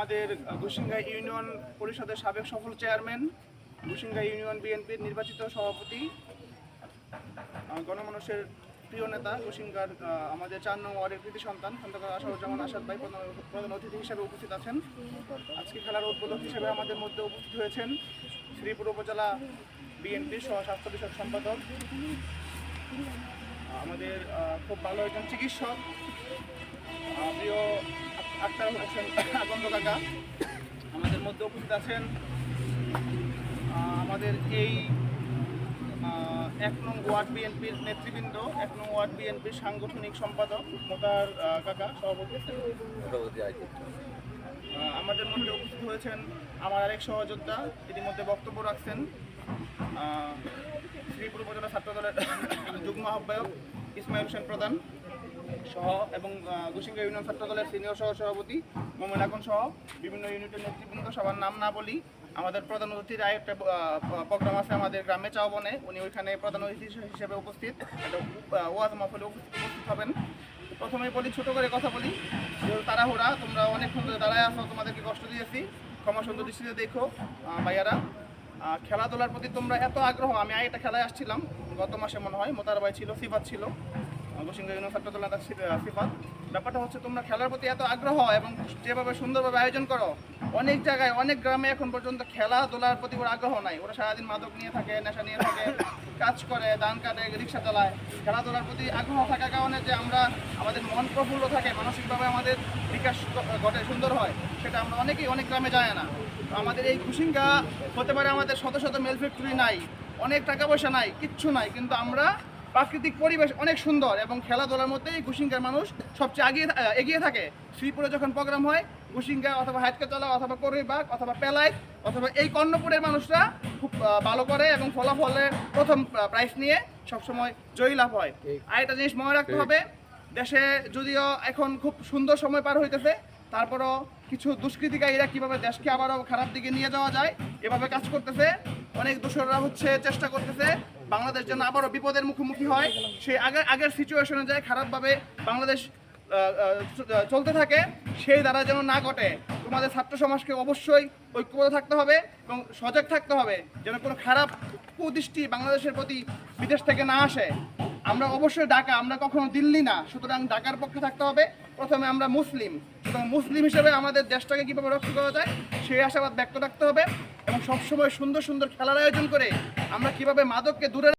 আমাদের গুসিঙ্গা ইউনিয়ন পরিষদের সাবেক সফল চেয়ারম্যান, গুসিঙ্গা ইউনিয়ন বিএনপির নির্বাচিত সভাপতি, গণমানুষের প্রিয় নেতা, গুসিঙ্গার আমাদের 4 নং ওয়ার্ডের কৃতি সন্তান খন্দকার আসাদুজ্জামান আসাদ ভাই প্রধান অতিথি হিসেবে উপস্থিত আছেন। আজকে খেলার উদ্বোধক হিসেবে আমাদের মধ্যে উপস্থিত হয়েছেন শ্রীপুর উপজেলা বিএনপির স্বাস্থ্য বিষয়ক সম্পাদক, আমাদের খুব ভালো একজন চিকিৎসক, প্রিয় আক্তার হোসেন আগন্দ কাকা। আমাদের মধ্যে উপস্থিত আছেন আমাদের এই 1 নং ওয়ার্ড বিএনপির নেতৃবৃন্দ, 1 নং ওয়ার্ড বিএনপির সাংগঠনিক সম্পাদক মোতার কাকা সভাপতি। আমাদের মধ্যে উপস্থিত হয়েছেন আমার আরেক সহযোদ্ধা, ইতিমধ্যে বক্তব্য রাখছেন শ্রীপুর উপজেলা ছাত্র দলের যুগ্ম আহ্বায়ক ইসমাইল হোসেন প্রধান সহ এবং গুসিঙ্গা ইউনিয়ন ছাত্র দলের সিনিয়র সহ সভাপতি মোমেন আকন সহ বিভিন্ন ইউনিটের নেতৃবৃন্দ। সবার নাম না বলি, আমাদের প্রধান অতিথির একটা প্রোগ্রাম আছে আমাদের গ্রামে চাওবনে, উনি ওইখানে প্রধান অতিথি হিসেবে উপস্থিত, একটা ওয়াজ মাহফিলে উপস্থিত হবেন। প্রথমেই বলি, ছোটো করে কথা বলি, তাড়াহুড়া, তোমরা অনেকক্ষণ ধরে দাঁড়ায় আসো, তোমাদেরকে কষ্ট দিয়েছি, ক্ষমা সুন্দর দৃষ্টিতে দেখো ভাইয়ারা। খেলাধুলার প্রতি তোমরা এত আগ্রহ, আমি একটা খেলায় আসছিলাম গত মাসে মনে হয়, মোতার ভাই ছিল, সিফাত ছিল, গুসিঙ্গা ইউনিয়ন ছাত্র দল সিফাত। ব্যাপারটা হচ্ছে তোমরা খেলার প্রতি এত আগ্রহ এবং যেভাবে সুন্দরভাবে আয়োজন করো, অনেক জায়গায় অনেক গ্রামে এখন পর্যন্ত খেলাধুলার প্রতি ওর আগ্রহ নাই, ওরা সারাদিন মাদক নিয়ে থাকে, নেশা নিয়ে থাকে, কাজ করে, ধান কাটে, রিক্সা চালায়। খেলাধুলার প্রতি আগ্রহ থাকার কারণে যে আমরা আমাদের মন প্রফুল্ল থাকে, মানসিকভাবে আমাদের বিকাশ ঘটে, সুন্দর হয়, সেটা আমরা অনেক গ্রামে যায় না। আমাদের এই গুসিঙ্গা হতে পারে আমাদের শত শত মেল ফ্যাক্টরি নাই, অনেক টাকা পয়সা নাই, কিচ্ছু নাই, কিন্তু আমরা প্রাকৃতিক পরিবেশ অনেক সুন্দর এবং খেলাধুলার মধ্যেই গুসিঙ্গার মানুষ সবচেয়ে এগিয়ে থাকে। শ্রীপুরে যখন প্রোগ্রাম হয়, গুসিঙ্গা অথবা হাটকাতলা অথবা করিবাগ অথবা পেলাইত অথবা এই কর্ণপুরের মানুষরা খুব ভালো করে এবং ফলাফলে প্রথম প্রাইজ নিয়ে সবসময় জয়ী লাভ হয়। আর একটা জিনিস মনে রাখতে হবে, দেশে যদিও এখন খুব সুন্দর সময় পার হইতেছে, তারপরও কিছু দুষ্কৃতিকারীরা কীভাবে দেশকে আবারও খারাপ দিকে নিয়ে যাওয়া যায় এভাবে কাজ করতেছে। অনেক দোসররা চেষ্টা করতেছে বাংলাদেশ যেন আবারও বিপদের মুখোমুখি হয়, সেই আগের সিচুয়েশনে যায় খারাপভাবে বাংলাদেশ চলতে থাকে, সেই দ্বারা যেন না ঘটে। তোমাদের ছাত্র সমাজকে অবশ্যই ঐক্যবদ্ধ থাকতে হবে এবং সজাগ থাকতে হবে যেন কোনো খারাপ কুদৃষ্টি বাংলাদেশের প্রতি বিদেশ থেকে না আসে। আমরা অবশ্যই ঢাকা, আমরা কখনো দিল্লি না, সুতরাং ঢাকার পক্ষে থাকতে হবে। প্রথমে আমরা মুসলিম, সুতরাং মুসলিম হিসেবে আমাদের দেশটাকে কীভাবে রক্ষা করা যায় সেই আশাবাদ ব্যক্ত রাখতে হবে এবং সবসময় সুন্দর সুন্দর খেলার আয়োজন করে আমরা কীভাবে মাদককে দূরে